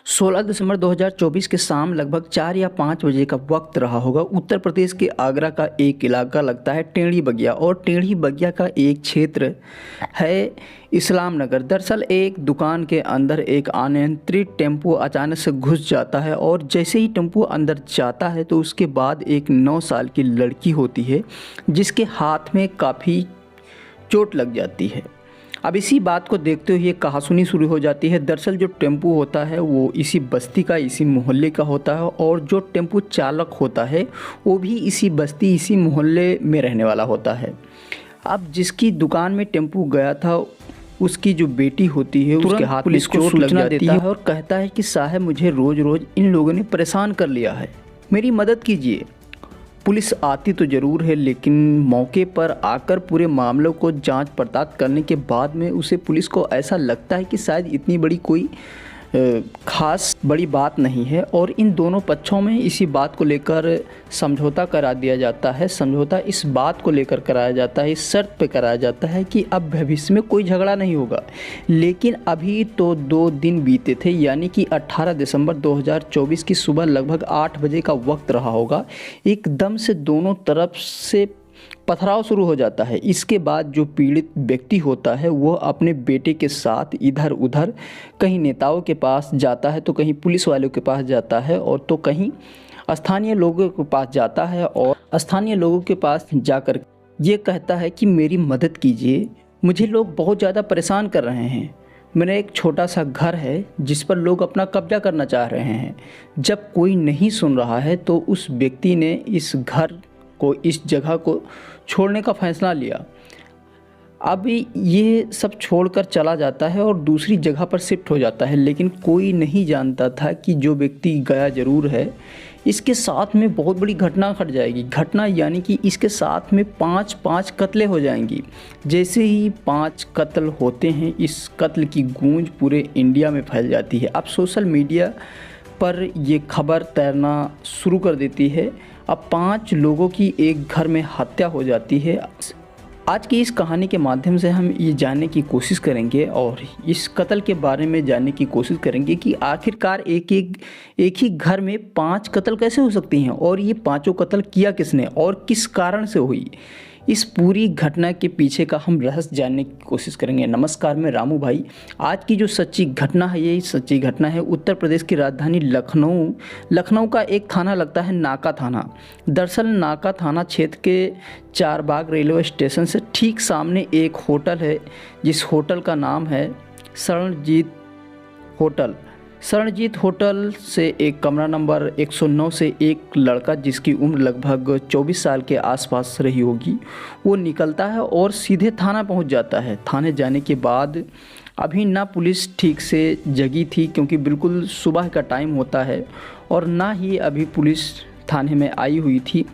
16 दिसंबर 2024 के शाम लगभग 4 या 5 बजे का वक्त रहा होगा। उत्तर प्रदेश के आगरा का एक इलाका लगता है टेढ़ी बगिया, और टेढ़ी बगिया का एक क्षेत्र है इस्लाम नगर। दरअसल एक दुकान के अंदर एक अनियंत्रित टेम्पो अचानक से घुस जाता है, और जैसे ही टेम्पो अंदर जाता है तो उसके बाद एक 9 साल की लड़की होती है जिसके हाथ में काफ़ी चोट लग जाती है। अब इसी बात को देखते हुए कहासुनी शुरू हो जाती है। दरअसल जो टेम्पो होता है वो इसी बस्ती का, इसी मोहल्ले का होता है, और जो टेम्पो चालक होता है वो भी इसी बस्ती, इसी मोहल्ले में रहने वाला होता है। अब जिसकी दुकान में टेम्पो गया था उसकी जो बेटी होती है उसके हाथ पुलिस को सूचना देता है और कहता है कि साहब, मुझे रोज़ रोज़ इन लोगों ने परेशान कर लिया है, मेरी मदद कीजिए। पुलिस आती तो ज़रूर है, लेकिन मौके पर आकर पूरे मामलों को जांच पड़ताल करने के बाद में उसे पुलिस को ऐसा लगता है कि शायद इतनी बड़ी कोई ख़ास बड़ी बात नहीं है, और इन दोनों पक्षों में इसी बात को लेकर समझौता करा दिया जाता है। समझौता इस बात को लेकर कराया जाता है, इस शर्त पे कराया जाता है कि अब भविष्य में कोई झगड़ा नहीं होगा। लेकिन अभी तो 2 दिन बीते थे, यानी कि 18 दिसंबर 2024 की सुबह लगभग 8 बजे का वक्त रहा होगा। एकदम से दोनों तरफ से पथराव शुरू हो जाता है। इसके बाद जो पीड़ित व्यक्ति होता है वो अपने बेटे के साथ इधर उधर कहीं नेताओं के पास जाता है, तो कहीं पुलिस वालों के पास जाता है, और तो कहीं स्थानीय लोगों के पास जाता है, और स्थानीय लोगों के पास जाकर ये कहता है कि मेरी मदद कीजिए, मुझे लोग बहुत ज़्यादा परेशान कर रहे हैं। मेरा एक छोटा सा घर है जिस पर लोग अपना कब्जा करना चाह रहे हैं। जब कोई नहीं सुन रहा है तो उस व्यक्ति ने इस घर को, इस जगह को छोड़ने का फैसला लिया। अब ये सब छोड़कर चला जाता है और दूसरी जगह पर शिफ्ट हो जाता है, लेकिन कोई नहीं जानता था कि जो व्यक्ति गया ज़रूर है, इसके साथ में बहुत बड़ी घटना घट जाएगी। घटना यानी कि इसके साथ में 5 कत्लें हो जाएंगी। जैसे ही 5 कत्ल होते हैं, इस कत्ल की गूंज पूरे इंडिया में फैल जाती है। अब सोशल मीडिया पर ये खबर तैरना शुरू कर देती है। अब 5 लोगों की एक घर में हत्या हो जाती है। आज की इस कहानी के माध्यम से हम ये जानने की कोशिश करेंगे और इस कत्ल के बारे में जानने की कोशिश करेंगे कि आखिरकार एक ही घर में 5 कत्ल कैसे हो सकती हैं, और ये 5 कत्ल किया किसने और किस कारण से हुई। इस पूरी घटना के पीछे का हम रहस्य जानने की कोशिश करेंगे। नमस्कार, मैं रामू भाई। आज की जो सच्ची घटना है, ये सच्ची घटना है उत्तर प्रदेश की राजधानी लखनऊ का एक थाना लगता है नाका थाना। दरअसल नाका थाना क्षेत्र के चारबाग रेलवे स्टेशन से ठीक सामने एक होटल है, जिस होटल का नाम है शरणजीत होटल। शरणजीत होटल से एक कमरा नंबर 109 से एक लड़का जिसकी उम्र लगभग 24 साल के आसपास रही होगी, वो निकलता है और सीधे थाना पहुंच जाता है। थाने जाने के बाद अभी ना पुलिस ठीक से जगी थी, क्योंकि बिल्कुल सुबह का टाइम होता है, और ना ही अभी पुलिस थाने में आई हुई थी,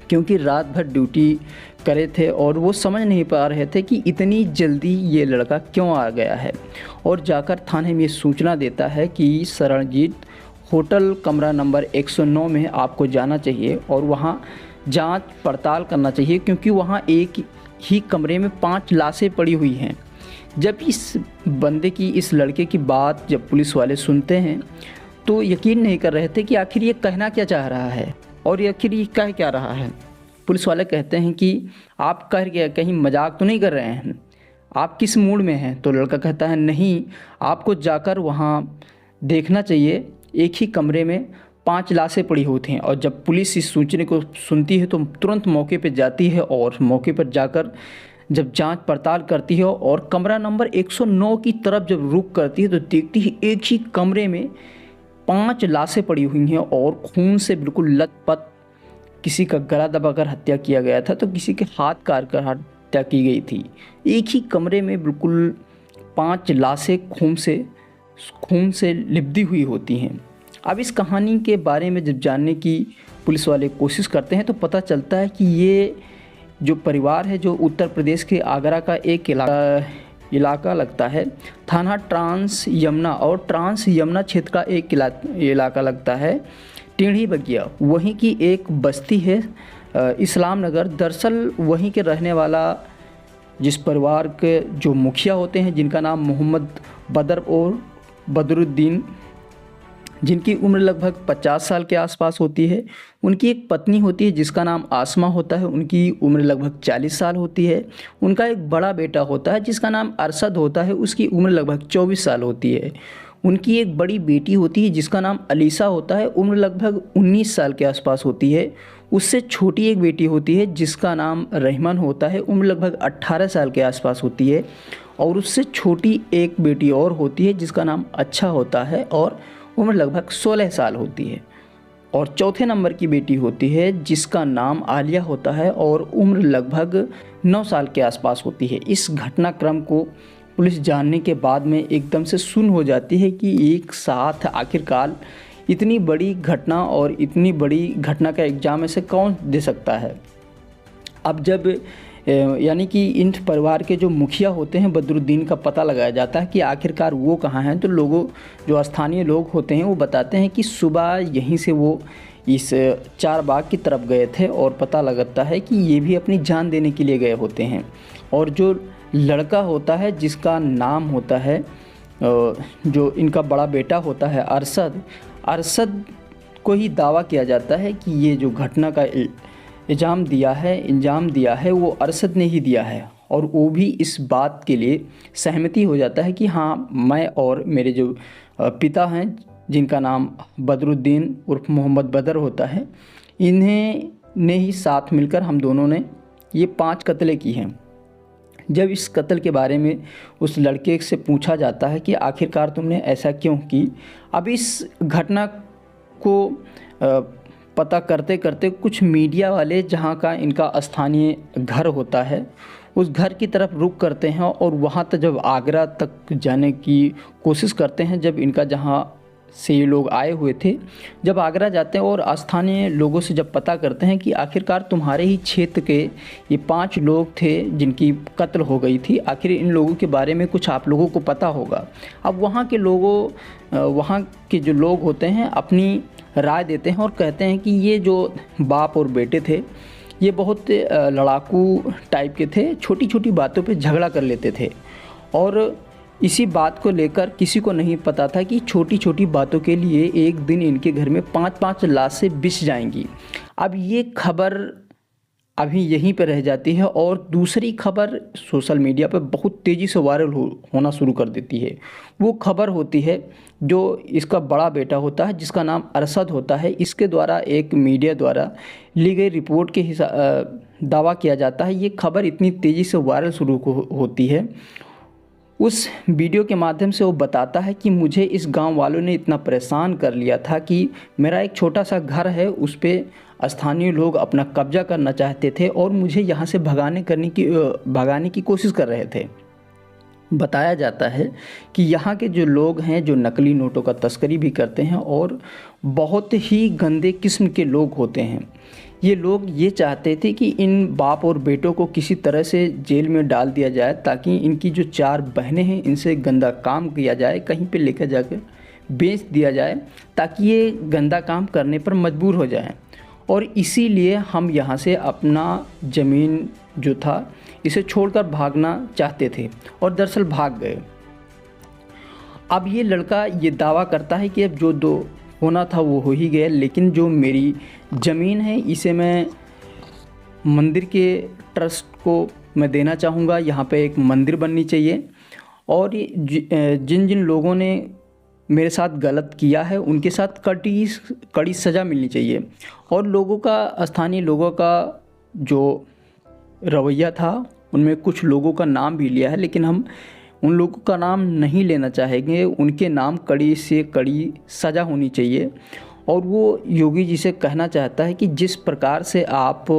क्योंकि रात भर ड्यूटी करे थे और वो समझ नहीं पा रहे थे कि इतनी जल्दी ये लड़का क्यों आ गया है। और जाकर थाने में सूचना देता है कि शरणजीत होटल कमरा नंबर 109 में आपको जाना चाहिए और वहाँ जांच पड़ताल करना चाहिए, क्योंकि वहाँ एक ही कमरे में 5 लाशें पड़ी हुई हैं। जब इस बंदे की, इस लड़के की बात जब पुलिस वाले सुनते हैं तो यकीन नहीं कर रहे थे कि आखिर ये कहना क्या चाह रहा है और ये आखिर ये कह क्या रहा है। पुलिस वाले कहते हैं कि आप कहीं मजाक तो नहीं कर रहे हैं, आप किस मूड में हैं। तो लड़का कहता है नहीं, आपको जाकर वहाँ देखना चाहिए, एक ही कमरे में 5 लाशें पड़ी होती हैं। और जब पुलिस इस सूचना को सुनती है तो तुरंत मौके पर जाती है, और मौके पर जाकर जब जांच पड़ताल करती है और कमरा नंबर 109 की तरफ जब रुख करती है तो देखती है एक ही कमरे में 5 लाशें पड़ी हुई हैं और खून से बिल्कुल लथपथ। किसी का गला दबाकर हत्या किया गया था, तो किसी के हाथ काट कर हत्या की गई थी। एक ही कमरे में बिल्कुल 5 लाशें खून से लिपटी हुई होती हैं। अब इस कहानी के बारे में जब जानने की पुलिस वाले कोशिश करते हैं तो पता चलता है कि ये जो परिवार है, जो उत्तर प्रदेश के आगरा का एक इलाका लगता है, थाना ट्रांस यमुना और ट्रांस यमुना क्षेत्र का एक इलाका लगता है टेढ़ी बगिया। वहीं की एक बस्ती है इस्लाम नगर। दरअसल वहीं के रहने वाला जिस परिवार के जो मुखिया होते हैं, जिनका नाम मोहम्मद बदर और बदरुद्दीन जिनकी उम्र लगभग 50 साल के आसपास होती है। उनकी एक पत्नी होती है जिसका नाम आसमा होता है, उनकी उम्र लगभग 40 साल होती है। उनका एक बड़ा बेटा होता है जिसका नाम अरशद होता है, उसकी उम्र लगभग 24 साल होती है। उनकी एक बड़ी बेटी होती है जिसका नाम अलीसा होता है, उम्र लगभग 19 साल के आसपास होती है। उससे छोटी एक बेटी होती है जिसका नाम रहमान होता है, उम्र लगभग 18 साल के आसपास होती है। और उससे छोटी एक बेटी और होती है जिसका नाम अच्छा होता है और उम्र लगभग 16 साल होती है। और चौथे नंबर की बेटी होती है जिसका नाम आलिया होता है और उम्र लगभग 9 साल के आसपास होती है। इस घटनाक्रम को पुलिस जानने के बाद में एकदम से सुन्न हो जाती है कि एक साथ आखिरकार इतनी बड़ी घटना और इतनी बड़ी घटना का एग्जाम ऐसे कौन दे सकता है। अब जब यानी कि इन परिवार के जो मुखिया होते हैं बदरुद्दीन का पता लगाया जाता है कि आखिरकार वो कहाँ हैं, तो लोगों जो स्थानीय लोग होते हैं वो बताते हैं कि सुबह यहीं से वो इस चारबाग की तरफ गए थे और पता लगता है कि ये भी अपनी जान देने के लिए गए होते हैं। और जो लड़का होता है जिसका नाम होता है, जो इनका बड़ा बेटा होता है अरशद को ही दावा किया जाता है कि ये जो घटना का इंजाम दिया है वो अरशद ने ही दिया है। और वो भी इस बात के लिए सहमति हो जाता है कि हाँ, मैं और मेरे जो पिता हैं जिनका नाम बदरुद्दीन उर्फ मोहम्मद बदर होता है, इन्हें ने ही साथ मिलकर हम दोनों ने ये 5 कत्लें की हैं। जब इस कत्ल के बारे में उस लड़के से पूछा जाता है कि आखिरकार तुमने ऐसा क्यों की, अब इस घटना को पता करते करते कुछ मीडिया वाले जहाँ का इनका स्थानीय घर होता है उस घर की तरफ रुख करते हैं और वहाँ तक जब आगरा तक जाने की कोशिश करते हैं। जब इनका जहाँ से ये लोग आए हुए थे, जब आगरा जाते हैं और स्थानीय लोगों से जब पता करते हैं कि आखिरकार तुम्हारे ही क्षेत्र के ये 5 लोग थे जिनकी कत्ल हो गई थी, आखिर इन लोगों के बारे में कुछ आप लोगों को पता होगा। अब वहाँ के जो लोग होते हैं अपनी राय देते हैं और कहते हैं कि ये जो बाप और बेटे थे ये बहुत लड़ाकू टाइप के थे, छोटी छोटी बातों पे झगड़ा कर लेते थे। और इसी बात को लेकर किसी को नहीं पता था कि छोटी छोटी बातों के लिए एक दिन इनके घर में 5-5 लाशें बिछ जाएंगी। अब ये खबर अभी यहीं पे रह जाती है और दूसरी खबर सोशल मीडिया पे बहुत तेज़ी से वायरल होना शुरू कर देती है। वो खबर होती है जो इसका बड़ा बेटा होता है जिसका नाम अरशद होता है, इसके द्वारा एक मीडिया द्वारा ली गई रिपोर्ट के दावा किया जाता है। ये खबर इतनी तेज़ी से वायरल शुरू होती है, उस वीडियो के माध्यम से वो बताता है कि मुझे इस गांव वालों ने इतना परेशान कर लिया था कि मेरा एक छोटा सा घर है उस पर स्थानीय लोग अपना कब्जा करना चाहते थे और मुझे यहाँ से भगाने की कोशिश कर रहे थे। बताया जाता है कि यहाँ के जो लोग हैं जो नकली नोटों का तस्करी भी करते हैं और बहुत ही गंदे किस्म के लोग होते हैं। ये लोग ये चाहते थे कि इन बाप और बेटों को किसी तरह से जेल में डाल दिया जाए ताकि इनकी जो 4 बहनें हैं इनसे गंदा काम किया जाए, कहीं पे लेकर जाकर बेच दिया जाए ताकि ये गंदा काम करने पर मजबूर हो जाएं। और इसीलिए हम यहाँ से अपना ज़मीन जो था इसे छोड़कर भागना चाहते थे और दरअसल भाग गए। अब ये लड़का ये दावा करता है कि अब जो 2 होना था वो हो ही गया, लेकिन जो मेरी ज़मीन है इसे मैं मंदिर के ट्रस्ट को मैं देना चाहूँगा, यहाँ पे एक मंदिर बननी चाहिए और जिन जिन लोगों ने मेरे साथ गलत किया है उनके साथ कड़ी सज़ा मिलनी चाहिए। और स्थानीय लोगों का जो रवैया था उनमें कुछ लोगों का नाम भी लिया है, लेकिन हम उन लोगों का नाम नहीं लेना चाहेंगे। उनके नाम कड़ी से कड़ी सज़ा होनी चाहिए। और वो योगी जी से कहना चाहता है कि जिस प्रकार से आप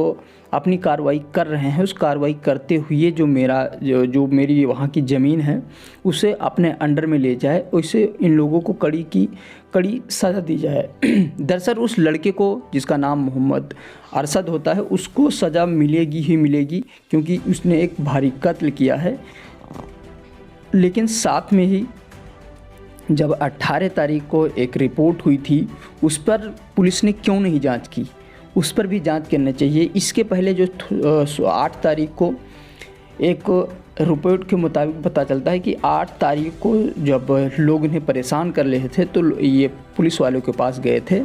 अपनी कार्रवाई कर रहे हैं उस कार्रवाई करते हुए जो मेरी वहाँ की ज़मीन है उसे अपने अंडर में ले जाए, उससे इन लोगों को कड़ी सज़ा दी जाए। दरअसल उस लड़के को जिसका नाम मोहम्मद अरशद होता है उसको सज़ा मिलेगी ही मिलेगी क्योंकि उसने एक भारी कत्ल किया है। लेकिन साथ में ही जब 18 तारीख को एक रिपोर्ट हुई थी उस पर पुलिस ने क्यों नहीं जांच की, उस पर भी जांच करनी चाहिए। इसके पहले जो 8 तारीख को एक रिपोर्ट के मुताबिक पता चलता है कि 8 तारीख को जब लोग इन्हें परेशान कर रहे थे तो ये पुलिस वालों के पास गए थे।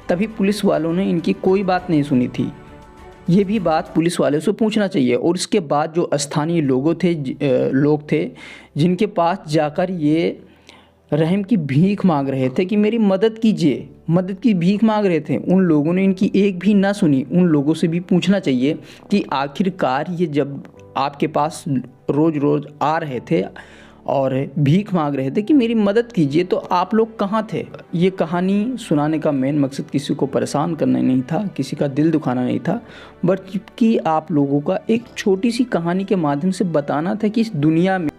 तभी पुलिस वालों ने इनकी कोई बात नहीं सुनी थी। ये भी बात पुलिस वालों से पूछना चाहिए। और इसके बाद जो स्थानीय लोग थे जिनके पास जाकर ये रहम की भीख मांग रहे थे कि मेरी मदद कीजिए, मदद की भीख मांग रहे थे, उन लोगों ने इनकी एक भी ना सुनी। उन लोगों से भी पूछना चाहिए कि आखिरकार ये जब आपके पास रोज़ रोज़ आ रहे थे और भीख मांग रहे थे कि मेरी मदद कीजिए, तो आप लोग कहाँ थे। ये कहानी सुनाने का मेन मकसद किसी को परेशान करना नहीं था, किसी का दिल दुखाना नहीं था, बल्कि आप लोगों का एक छोटी सी कहानी के माध्यम से बताना था कि इस दुनिया में